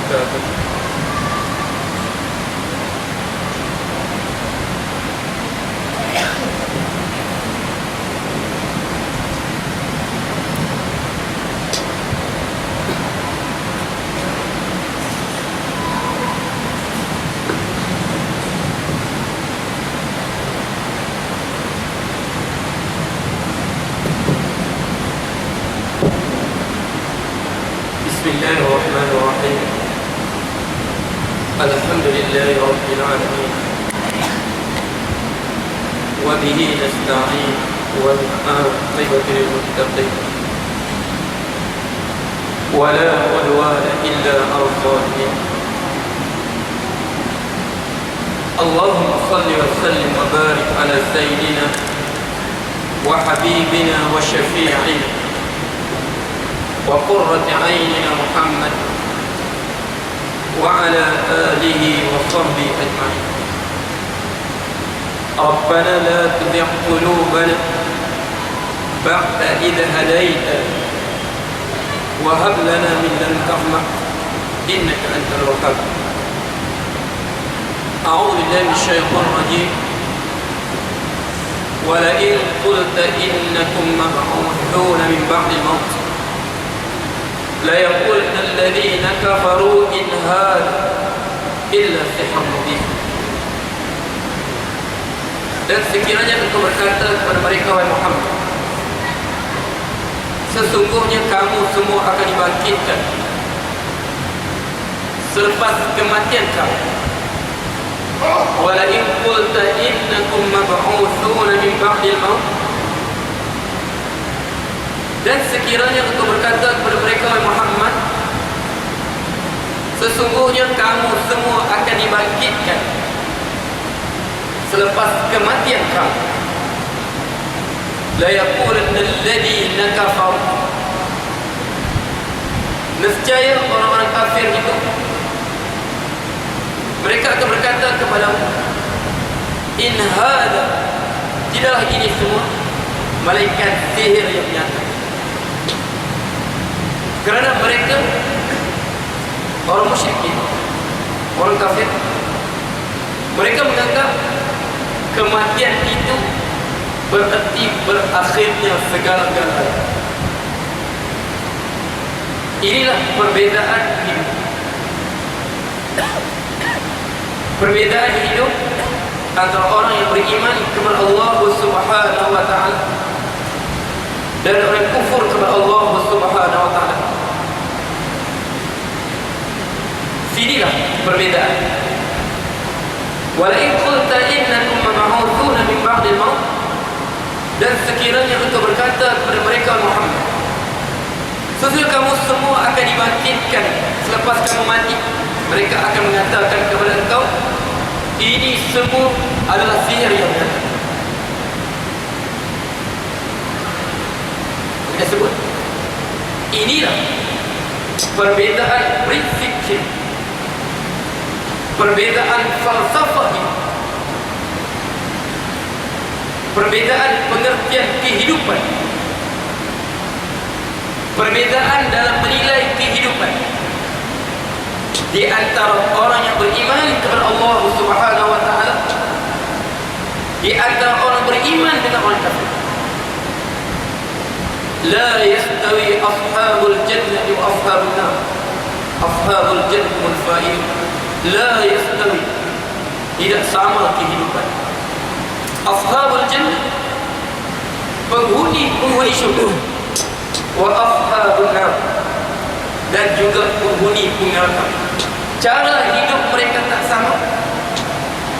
وبركاته. بسم الله الرحمن الرحيم. الحمد لله رب العالمين، وبه نستعين، والعاقبة للمتقين، ولا عدوان إلا على الظالمين. اللهم صل وسلم وبارك على سيدنا وحبيبنا وشفيعنا وقرة عيننا محمد وعلى آله وصحبه أجمعين. ربنا لا تزغ قلوبنا بعد إذ هديتنا وهب لنا من لدنك رحمة إنك أنت الوهاب. أعوذ بالله من الشيطان الرجيم. ولئن قلت إنكم مبعوثون من بعد الموت ليقولن الذين كفروا إن هذا إلا سحر مبين. Dan sekiranya engkau berkata kepada mereka, wahai Muhammad, sesungguhnya kamu semua akan dibangkitkan selepas kematian kamu. Walain qulta innakum mab'utsuna min ba'dil maut. Dan sekiranya engkau berkata kepada mereka, wahai Muhammad, sesungguhnya kamu semua akan dibangkitkan selepas kematian kamu. La yaqulanna alladhina kafaru. Nescaya orang-orang kafir itu mereka akan berkata kepadamu, in hadha, tidaklah ini semua malaikat sihir yang nyata. Kerana mereka orang musyrikin, orang kafir, mereka menganggap kematian itu berarti berakhirnya segala-galanya. Inilah perbezaan hidup. Perbezaan hidup antara orang yang beriman kepada Allah Subhanahu wa ta'ala dan orang yang kufur kepada Allah Subhanahu wa ta'ala. Sinilah perbezaan. Walain qulta innakum mab'utsuna min ba'dil maut. Dan sekiranya engkau berkata kepada mereka, Muhammad, sesungguhnya kamu semua akan dibangkitkan selepas kamu mati, mereka akan mengatakan kepada engkau, ini semua adalah sihir yang nyata. Kita sebut inilah perbezaan prinsip hidup, perbezaan falsafah hidup, perbezaan pengertian kehidupan, perbezaan dalam menilai kehidupan di antara orang yang beriman kepada Allah Subhanahu wa ta'ala, di antara orang beriman dengan orang kafir. La yastawi ashabul jannati wa ashabun nar. Ashabul jannati hum al-faizun. La yastawi, tidak sama kehidupan. Ashabul jannah, penghuni syurga, wa ashabun nar, dan juga penghuni neraka. Cara hidup mereka tak sama,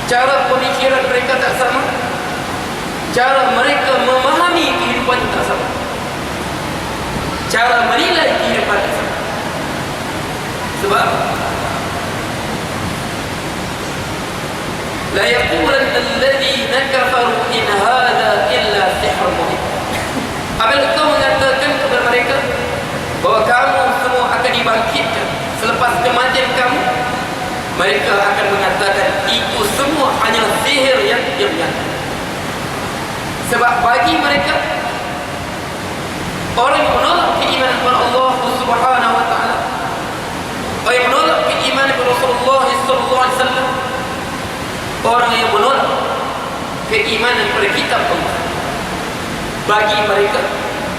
cara pemikiran mereka tak sama, cara mereka memahami kehidupan tak sama, cara menilai kehidupan tak sama. Sebab la yaqulanna alladhina kafaru in hadha illa sihrun mubin. Apabila kau mengatakan kepada mereka bahwa kamu semua akan dibangkitkan selepas kematian kamu, mereka akan mengatakan itu semua hanyalah sihir yang nyata. Sebab bagi mereka, orang yang menolak keimanan kepada Allah Subhanahu wa ta'ala, orang yang menolak keimanan orang yang menolak keimanan pada kitab Allah, bagi mereka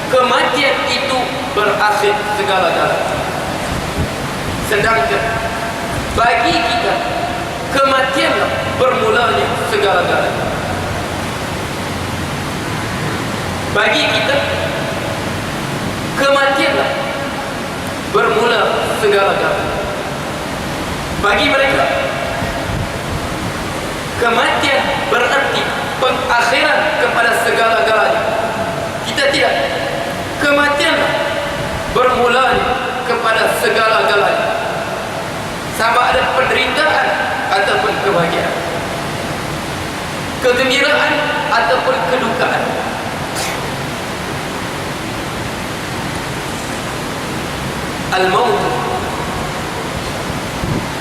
kematian itu berakhir segala-galanya. Sedangkan bagi kita kematianlah bermulanya segala-galanya. Bagi kita kematianlah bermula segala-galanya. Bagi mereka kematian berarti pengakhiran kepada segala-galanya. Kita tidak. Kematianlah bermulanya kepada segala-galanya, sama ada penderitaan ataupun kebahagiaan, kegembiraan ataupun kedukaan. Al-maut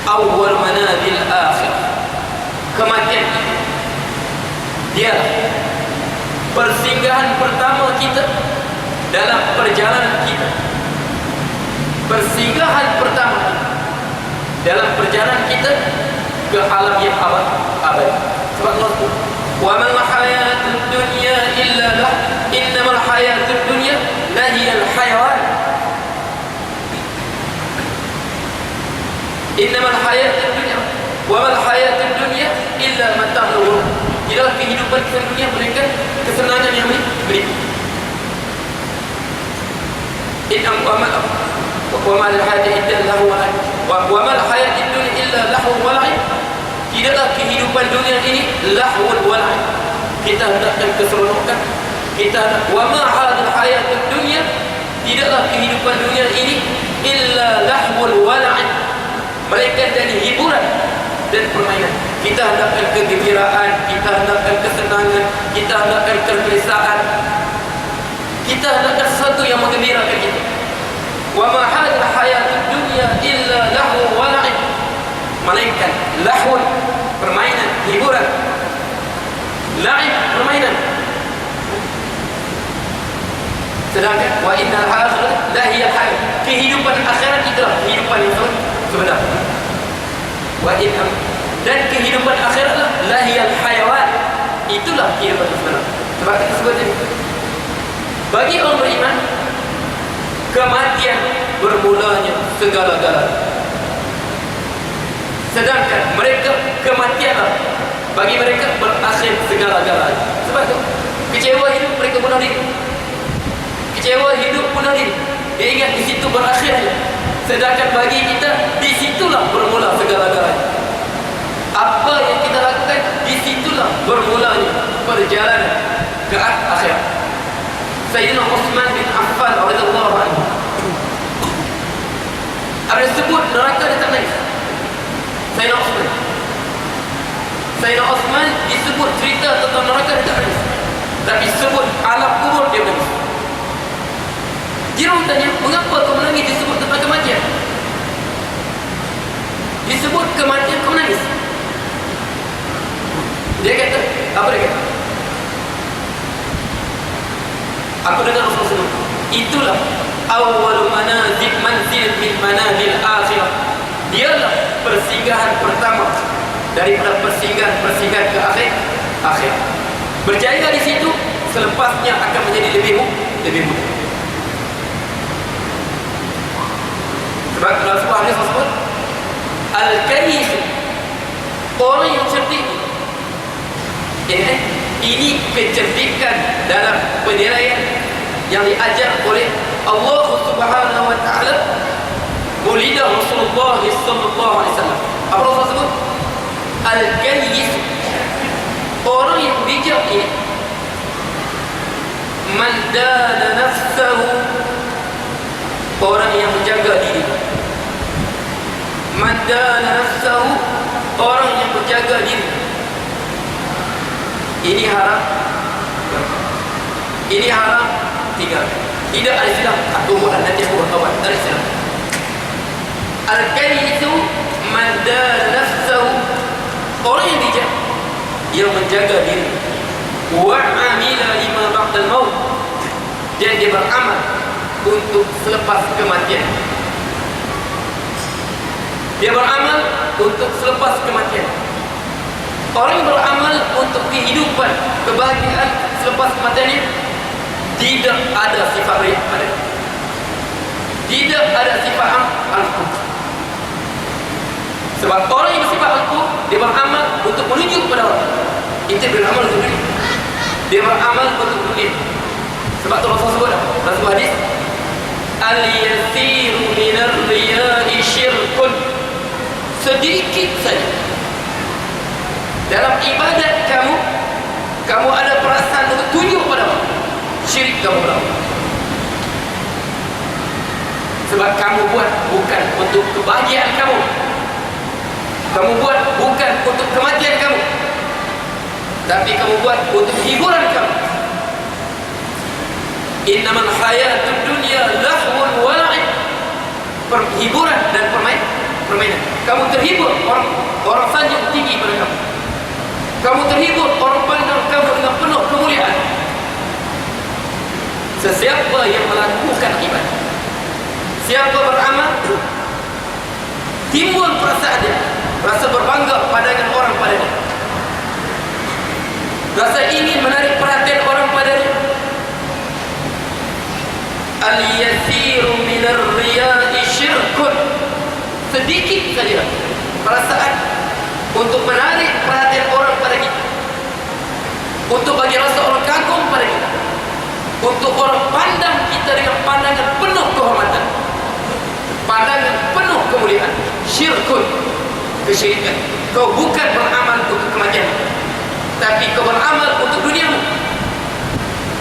awal manazil akhir. Kematian itu dia persinggahan pertama kita dalam perjalanan kita. Persinggahan pertama dalam perjalanan kita ke alam yang abadi. Sebab Allah sebut, "Wa mal hayatud dunya illa lah, innamal hayatud dunya lahiyal hayawan." Innamal hayatud dunya wa mal hayatud dunya illa mata'ul ghurur. Ialah kehidupan dunia mereka kesenangan yang berikut. Inam wa mal hayatid illa lahu wa mal hayatid dunya illa lahu wa la'ib. Tidaklah kehidupan dunia ini lahwul wa la'ib. Kita hendakkan keseronokan, kita hendak wa ma hadil hayatud dunya, tidaklah kehidupan dunia ini illa lahwul wa la'ib, melainkan dari hiburan dan permainan. Kita hendakkan kegembiraan, kita hendakkan kesenangan, kita hendakkan kegelisahan, kita hendakkan sesuatu yang menggembirakan kita. Wa ma hadil hayatud dunya illa lahu wa la'ib, melainkan lahun permainan, hiburan, la'ib permainan. Sedangkan wa innal akhirah lahiyal hayat, kehidupan akhirat itulah kehidupan yang sebenar. Wa innam, dan kehidupan akhiratlah lahiyal hayawan, itulah kehidupan sebenar. Sebab kita sebut ini, bagi orang beriman kematian bermulanya segala-galanya. Sedangkan mereka kematianlah bagi mereka berakhir segala-galanya. Sebab itu kecewa hidup mereka bunuh diri. Kecewa hidup bunuh diri. Dia ingat di situ berakhirnya. Sedangkan bagi kita di situlah bermula segala-galanya. Apa yang kita lakukan di situlah bermulanya perjalanan ke akhirat. Sayyidina Utsman bin Affan radhiyallahu anhu ada sebut neraka dia tak nangis. Sayyidina Utsman disebut cerita tentang neraka dia tak nangis, tapi sebut alam kubur dia menangis. Dia tanya, mengapa kau menangis disebut tentang kematian? Disebut kematian kau menangis. Dia kata, apa dia kata? Aku dengar Rasulullah sebut, itulah awal manazil min manazil akhirah. Dialah persinggahan pertama daripada persinggahan ke akhir. Berjaya di situ, selepasnya akan menjadi lebih mudah. Sebab Rasulullah sebut, al-kayyis, orang yang cerdik. Ini kecerdikan dalam penilaian yang diajar oleh Allah Subhanahu wa taala mulidah Rasulullah sallallahu alaihi wasallam. Apa Rasulullah sebut? Al-kayyis, orang yang bijak ini, man dana nafsahu, orang yang menjaga diri. Man dana nafsahu, orang yang menjaga diri. Ini haram, ini haram, tiga. Tidak ada istilah tumbuhan nanti aku berkawan, tak ada istilah. Al-kayyis itu man dana nafsahu, orang yang bijak, yang menjaga diri. Wa amila lima ba'dal maut, dan dia beramal untuk selepas kematian. Dia beramal untuk selepas kematian. Orang yang beramal untuk kehidupan, kebahagiaan selepas kematiannya, tidak ada sifat riya pada dia. Tidak ada sifat al-qut. Sebab orang yang bersifat al-qut, dia beramal untuk menuju kepada orang. Itu beramal untuk dunia. Dia beramal untuk dunia. Sebab tu Rasul sebut dalam sebuah hadis, al-yasiru minar riya'i syirkun. Sedikit saja dalam ibadat kamu ada perasaan untuk tunjuk pada Allah, syirik kamu berlaku. Sebab kamu buat bukan untuk kebahagiaan kamu, kamu buat bukan untuk kematian kamu, tapi kamu buat untuk hiburan kamu. Innamal hayatud dunya lahwun wa la'ib. Hiburan dan permainan. Kamu terhibur, orang sanjung tinggi pada kamu. Kamu terhibur, orang pandang kamu dengan penuh kemuliaan. Sesiapa yang melakukan ibadah, siapa beramal, timbul perasaan dia, rasa berbangga pandangan orang padanya, rasa ingin menarik perhatian orang padanya. Al-yasiru minar riya'i syirkun. Sedikit saja perasaan untuk menarik perhatian orang pada kita, untuk bagi rasa orang kagum pada kita, untuk orang pandang kita dengan pandangan penuh kehormatan, pandangan penuh kemuliaan. Syirkun, kesyirikan. Kau bukan beramal untuk kematian, tapi kau beramal untuk duniamu.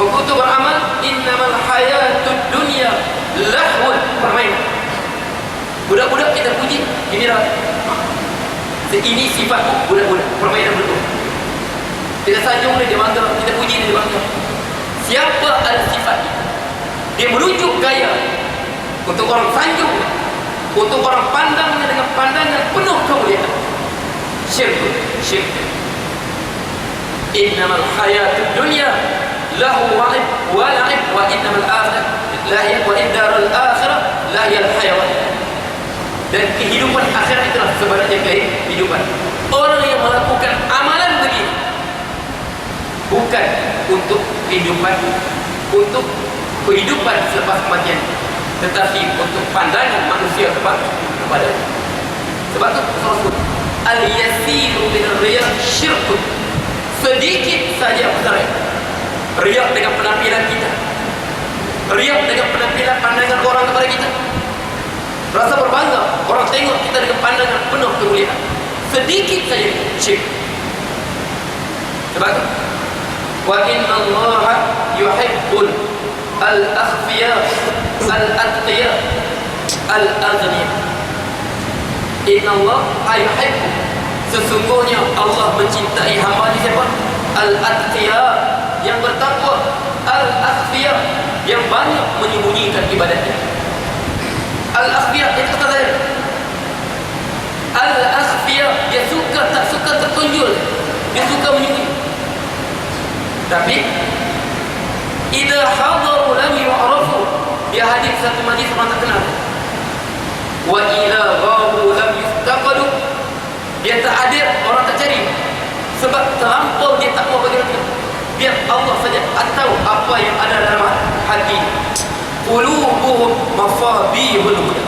Untuk beramal, innamal hayatud dunya lahwun, permainan. Budak-budak kita puji, inilah ini sifat budak-budak, permainan betul. Kita sanjung dia bangga, kita puji dia bangga. Siapa ada sifat ini? Dia menunjuk gaya untuk orang sanjung, untuk orang pandangnya dengan pandangan penuh kemuliaan. Syirk. Innamal hayatud dunya lahu wa la'ib wa innamal akhirah wa indarul akhirah lahiyal hayawan. Dan kehidupan akhirat itulah sebenarnya kehidupan. Orang yang melakukan amalan begini bukan untuk untuk kehidupan selepas kematian, tetapi untuk pandangan manusia kepada. Sebab itu Rasul al-yasiru min riya' syirkun. Sedikit saja besar riya dengan penampilan kita, riya dengan penampilan pandangan orang kepada kita, rasa berbangga orang tengok kita dengan pandangan penuh kemuliaan. Sedikit saja syirik. Sebab itu wa inna Allaha yuhibbul al-akhfiya al-atqiya al-aghniya. Inna Allah yuhibbu, sesungguhnya Allah mencintai hamba-Nya siapa? Al-atqiya, yang bertakwa, al-akhfiya, yang banyak menyembunyikan ibadahnya. Al-akhfiya itu kata saya, al-akhfiya, dia suka tak suka tertonjol, dia suka menyembunyi. Tapi idza hadaru lam yu'rafu, dia hadir satu majlis orang tak kenal. Wa ila ghabu lam yuftaqadu, dia tak hadir orang tak cari, sebab terlampau dia tak mau bagi orang. Biar Allah saja tahu apa yang ada dalam hati. Qulubuhum mafabihul huda,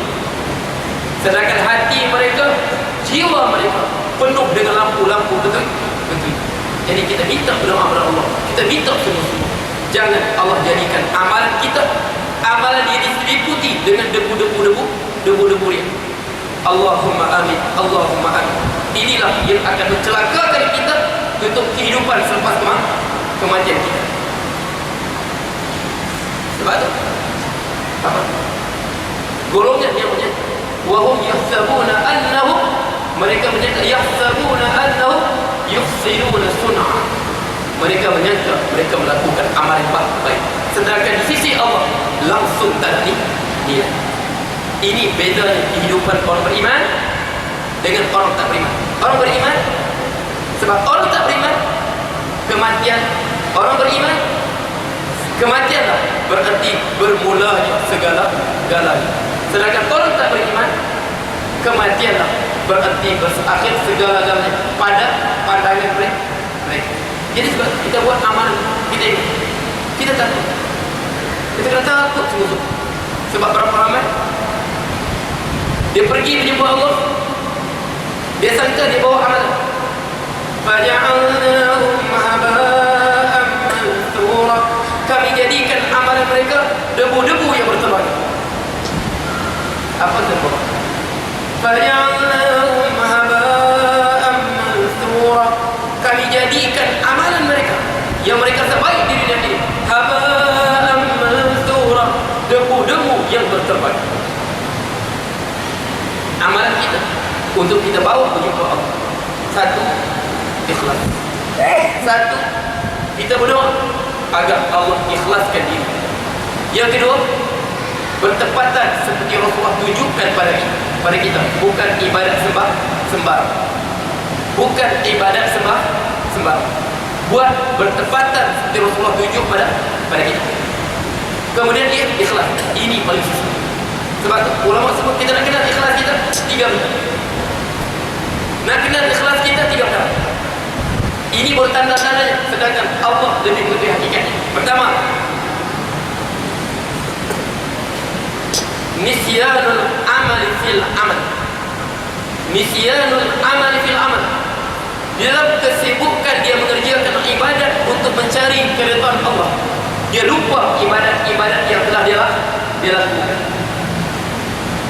sedangkan hati mereka, jiwa mereka penuh dengan lampu-lampu betul. Jadi kita minta berdoa kepada Allah, kita minta semua. Jangan Allah jadikan amalan kita, amalan dia diseliputi dengan debu-debu dia. Allahumma amin, Allahumma amin. Inilah yang akan mencelakakan kita untuk kehidupan selepas kematian kita. Sebab itu apa? Golongan yang menyangka wahum yahsabuna annahum, mereka menyangka yahsabuna annahum yuhsinuna sun'a, mereka menyangka mereka melakukan amalan baik, sedangkan di sisi Allah langsung tak ada nilai. Ini bedanya kehidupan orang beriman dengan orang tak beriman. Orang beriman, sebab orang tak beriman, kematian. Orang beriman, kematianlah berarti bermulanya segala-galanya. Sedangkan orang tak beriman, kematianlah berarti berakhir segala-galanya pada pandangan mereka. kita kena takut sungguh. Sebab berapa ramai dia pergi menyembah Allah, dia sangka dia bawa amalan. Faja'alnahum haba'an manthura. Kami jadikan amalan mereka debu-debu yang bertebar. Apa sebab? Faja'alnahum haba'an manthura. Kami jadikan amalan mereka yang mereka sebaik diri dan diri haba'an manthura, debu-debu yang bertebar. Amalan kita untuk kita bawa berjumpa Allah. Satu, ikhlas. Satu, kita berdoa agar Allah ikhlaskan diri. Yang kedua, bertepatan seperti Rasulullah tunjukkan pada kita, bukan ibadat sembarang. Bukan ibadat sembarang. Buat bertepatan seperti Rasulullah tunjuk pada kita. Kemudian dia ikhlas. Ini paling susah. Sebab itu ulama sebut kita nak kenal ikhlas kita 3 benda. Nak kenal ikhlas kita 3 benda. Ini bertanda-tandanya, sedangkan Allah lebih mengetahui hakikatnya. Pertama, nisyanul amal fil amal. Nisyanul amal fil amal. Dalam kesibukan dia mengerjakan ibadat untuk mencari keridhaan Allah, dia lupa ibadat-ibadat yang telah dia lakukan.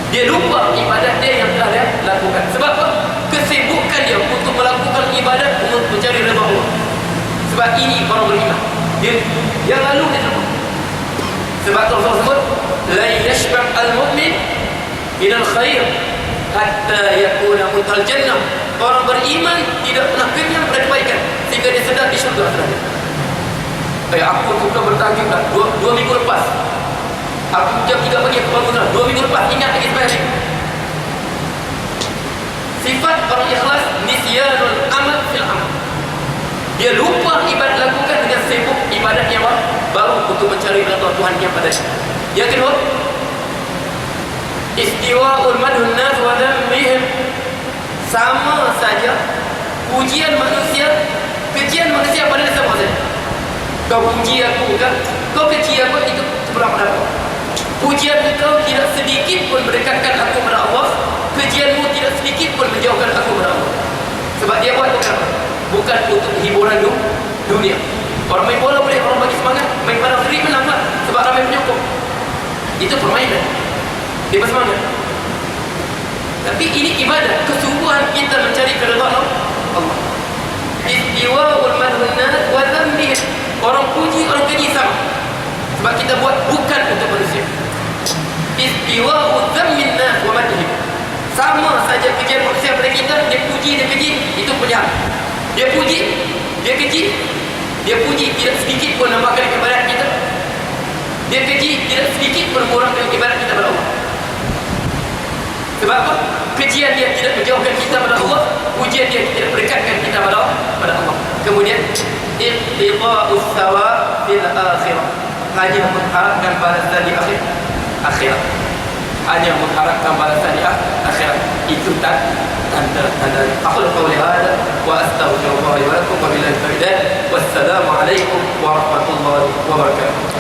Dia lupa ibadat dia yang telah dia lakukan. Sebab apa? Kesibukan dia untuk melakukan ibadat untuk mencari redha Allah. Sebab ini orang beriman. Dia yang lalu dia lupa. Sebab Rasulullah sebut, la yashba' al-mu'min min al-khair hatta yakuna mutal jannah. Orang beriman tidak pernah kenyang pada kebaikan sehingga dia sedar di syurga akhirat. Aku suka bertajuk dah 2 minggu lepas. Aku jam 3 pagi aku bangun dah 2 minggu lepas, ingat lagi sampai hari. Sifat orang ikhlas nisyanul amal fil amal. Dia lupa ibadat lakukan dengan sibuk ibadat yang baru untuk mencari redha Tuhan yang padanya. Yang kedua, istiwa'ul madhun nas wa dhammihim. Sama saja pujian manusia, kejian manusia pada sama saja. Kau puji aku kan, kau keji aku, itu seberapa dapat. Pujian engkau tidak sedikit pun mendekatkan aku kepada Allah, kejianmu tidak sedikit pun menjauhkan aku kepada Allah. Sebab dia buat bukan untuk hiburan dunia. Orang main bola boleh, orang bagi semangat, main pada seri menang sebab ramai penyokong. Itu permainan. Dia bersemangat. Tapi ini ibadat, kesungguhan kita mencari keridhaan Allah. Istiwa'ul madhunat wa dhammihim. Orang puji, orang keji sama. Sebab kita buat bukan untuk manusia. Istiwa'ul dhammin nas wa madhihim. Sama saja kejian manusia pada kita, dia puji, dia keji, itu penjahat. Dia puji, dia keji, dia puji tidak sedikit pun nambahkan ibadat kita. Dia keji tidak sedikit pun mengurangkan ibadat kita kepada Allah. Sebab apa? Kejian dia tidak menjauhkan kita pada Allah, pujian dia tidak berdekatkan kita pada Allah. Kemudian iqtida'us thawab fil akhirah. Hanya mengharapkan balasan di akhirat. Hanya mengharapkan balasan di akhirat. Itu tanda. Aku qauli hada wa astaghfirullah li wa lakum wa billahi taufiq. Wassalamu alaikum warahmatullahi wabarakatuh.